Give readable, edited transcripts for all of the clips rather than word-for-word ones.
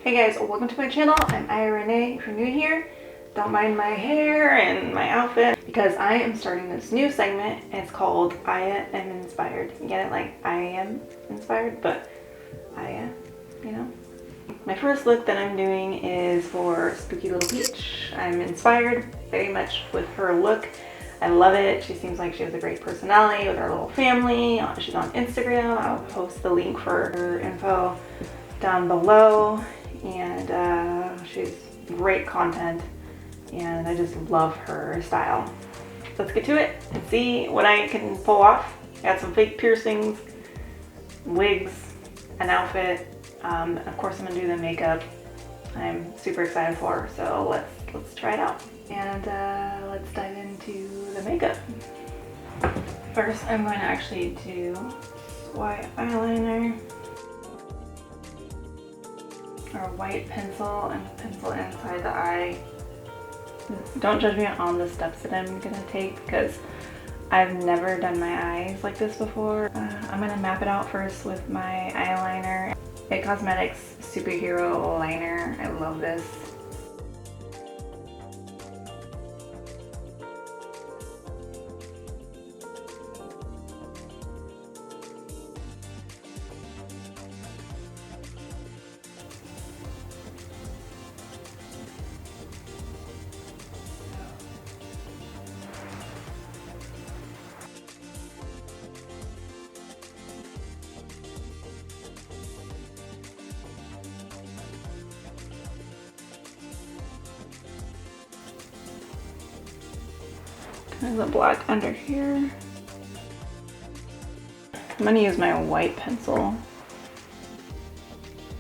Hey guys, welcome to my channel. I'm AaiyaRenae. If you're new here, don't mind my hair and my outfit because I am starting this new segment. It's called Aayya Am Inspired. You get it? Like I am inspired, but Aayya, you know? My first look that I'm doing is for Spooky Little Peach. I'm inspired very much with her look. I love it. She seems like she has a great personality with her little family. She's on Instagram. I'll post the link for her info down below. And she's great content and I just love her style. Let's get to it and see what I can pull off. I got some fake piercings, wigs, an outfit. Of course I'm gonna do the makeup. I'm super excited for her, so let's try it out. And let's dive into the makeup. First I'm going to actually do white eyeliner or white pencil and pencil inside the eye. Don't judge me on the steps that I'm gonna take because I've never done my eyes like this before. I'm gonna map it out first with my eyeliner. It Cosmetics Superhero Liner. I love this. There's a black under here. I'm gonna use my white pencil.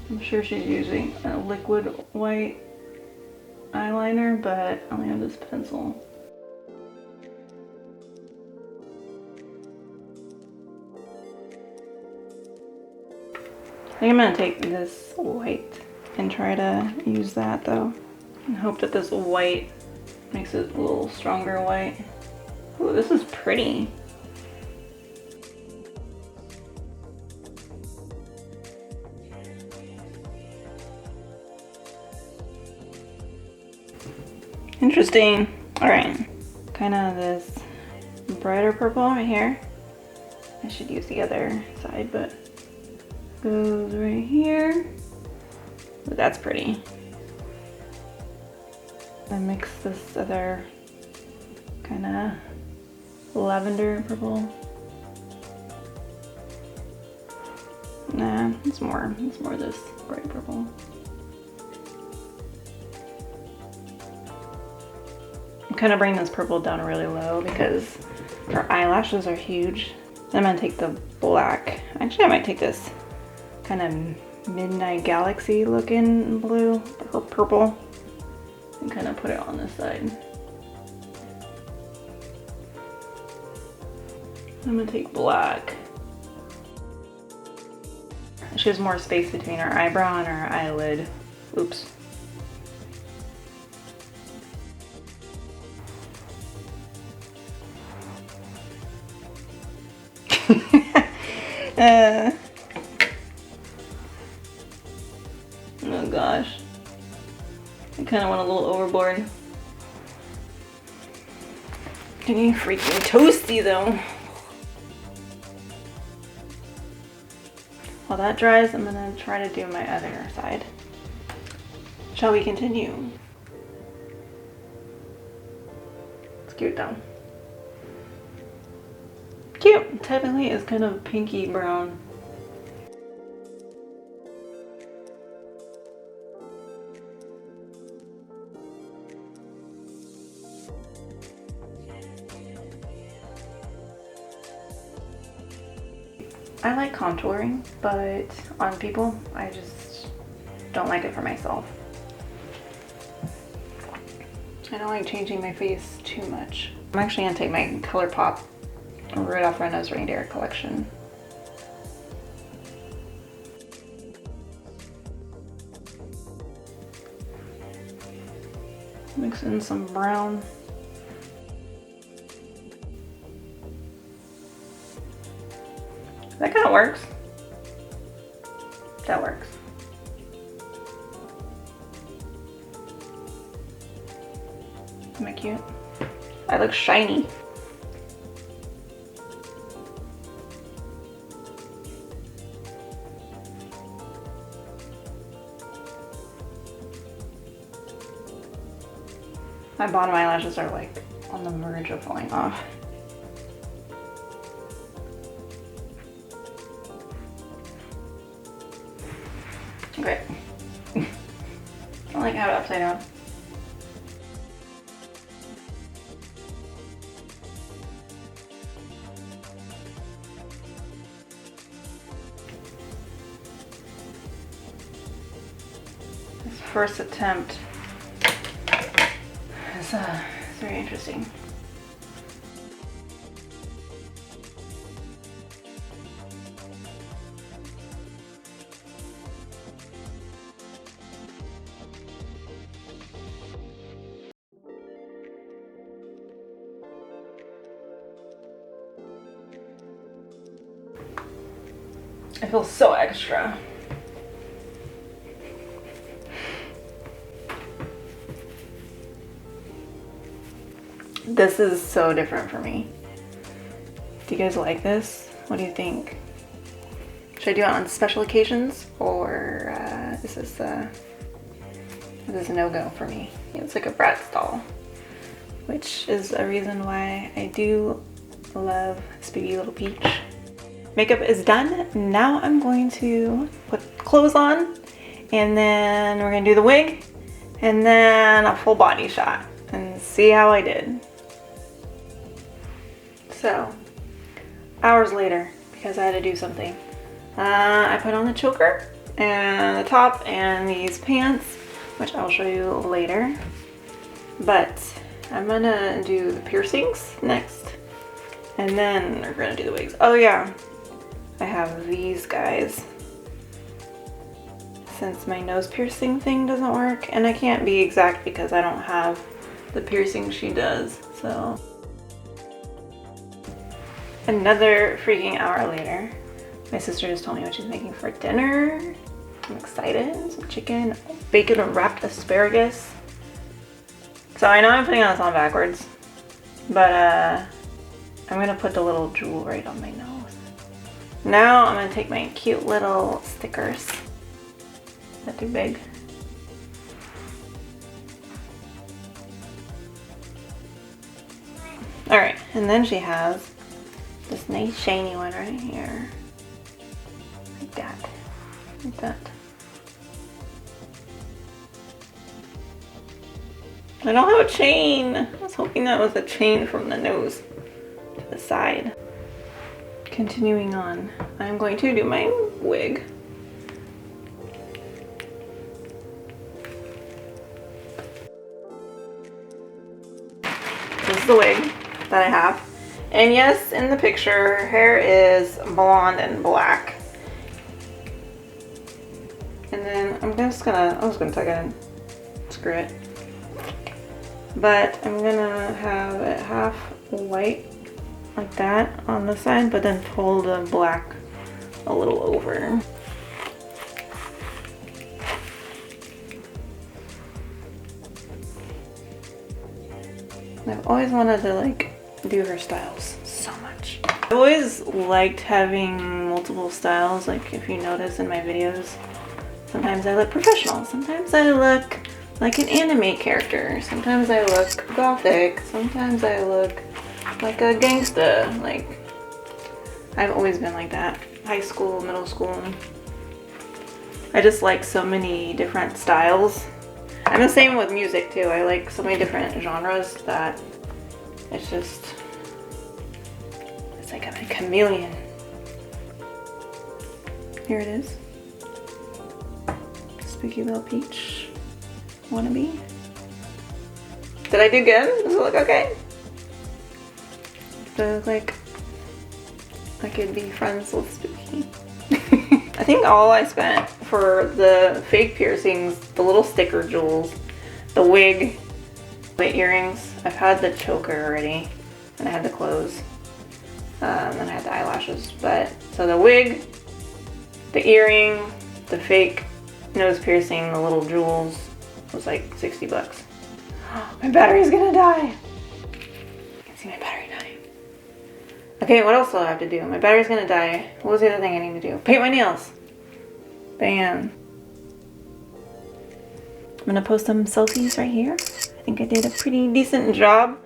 I'm sure she's using a liquid white eyeliner, but I only have this pencil. I think I'm gonna take this white and try to use that though. And hope that this white makes it a little stronger white. Ooh, this is pretty. Interesting. All right, kind of this brighter purple right here. I should use the other side, but goes right here. Ooh, that's pretty. I mix this other kind of lavender purple. Nah, it's more this bright purple. I'm kind of bringing this purple down really low because her eyelashes are huge. Then I'm gonna take the black. Actually, I might take this kind of midnight galaxy looking blue or purple and kind of put it on this side. I'm gonna take black. She has more space between her eyebrow and her eyelid. Oops. Oh gosh. I kind of went a little overboard. Getting freaking toasty though. While that dries, I'm gonna try to do my other side. Shall we continue? It's cute though. Cute. Typically it's kind of pinky brown. I like contouring, but on people, I just don't like it for myself. I don't like changing my face too much. I'm actually gonna take my ColourPop Rudolph Red-Nosed Reindeer collection. Mix in some brown. That kind of works. That works. Am I cute? I look shiny. My bottom eyelashes are like on the verge of falling off. Okay. I like how it upside down. This first attempt is very interesting. I feel so extra. This is so different for me. Do you guys like this? What do you think? Should I do it on special occasions, or is this a no-go for me? It's like a Bratz doll, which is a reason why I do love spookylilpeach. Makeup is done. Now I'm going to put clothes on, and then we're gonna do the wig, and then a full body shot, and see how I did. So, hours later, because I had to do something, I put on the choker and the top and these pants, which I'll show you later. But I'm gonna do the piercings next, and then we're gonna do the wigs. Oh yeah, I have these guys. Since my nose piercing thing doesn't work, and I can't be exact because I don't have the piercing she does, so. Another freaking hour later, my sister just told me what she's making for dinner. I'm excited. Some chicken, bacon wrapped asparagus. So I know I'm putting this on backwards, but I'm gonna put the little jewel right on my nose. Now I'm gonna take my cute little stickers. Is that too big? All right, and then she has this nice shiny one right here. Like that. Like that. I don't have a chain. I was hoping that was a chain from the nose to the side. Continuing on, I'm going to do my wig. This is the wig that I have. And yes, in the picture, her hair is blonde and black. And then I'm just gonna tuck it in. Screw it. But I'm gonna have it half white like that on the side, but then pull the black a little over. I've always wanted to like do her styles so much. I've always liked having multiple styles. Like if you notice in my videos, sometimes I look professional, sometimes I look like an anime character, sometimes I look gothic, sometimes I look like a gangsta. Like I've always been like that. High school, middle school. I just like so many different styles. I'm the same with music too. I like so many different genres that it's just, it's like I'm a chameleon. Here it is. Spookylilpeach wannabe. Did I do good? Does it look okay? Does it look like I could be friends with Spooky? I think all I spent for the fake piercings, the little sticker jewels, the wig, the earrings. I've had the choker already, and I had the clothes, and I had the eyelashes. But so the wig, the earring, the fake nose piercing, the little jewels was like 60 bucks. My battery's gonna die. I can see my battery dying. Okay, what else do I have to do? My battery's gonna die. What was the other thing I need to do? Paint my nails. Bam. I'm gonna post some selfies right here. I think I did a pretty decent job.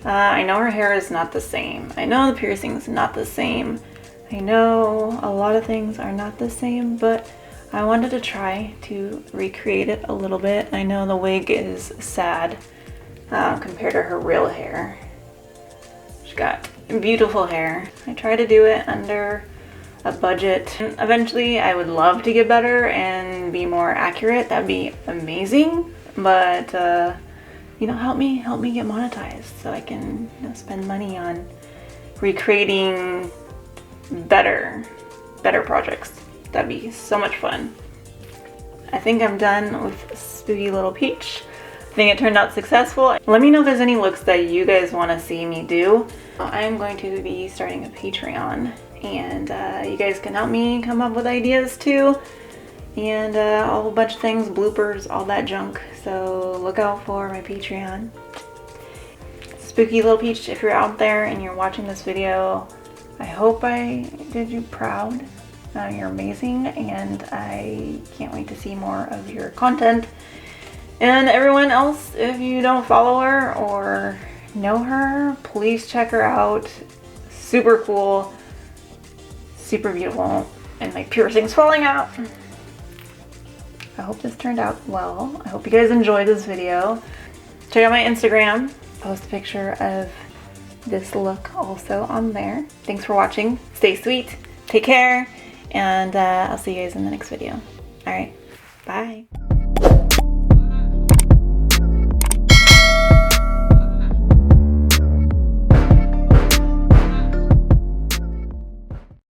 I know her hair is not the same. I know the piercing's not the same. I know a lot of things are not the same, but I wanted to try to recreate it a little bit. I know the wig is sad compared to her real hair. She's got beautiful hair. I try to do it under a budget. And eventually I would love to get better and be more accurate. That'd be amazing. But you know, help me get monetized so I can, you know, spend money on recreating better projects. That'd be so much fun. I think I'm done with Spooky Little Peach. I think it turned out successful. Let me know if there's any looks that you guys want to see me do. I'm going to be starting a Patreon, and you guys can help me come up with ideas too. And a whole bunch of things, bloopers, all that junk. So look out for my Patreon. Spooky Little Peach, if you're out there and you're watching this video, I hope I did you proud. You're amazing, and I can't wait to see more of your content. And everyone else, if you don't follow her or know her, please check her out. Super cool, super beautiful, and my piercing's falling out. I hope this turned out well. I hope you guys enjoyed this video. Check out my Instagram. Post a picture of this look also on there. Thanks for watching. Stay sweet. Take care. And I'll see you guys in the next video. All right. Bye.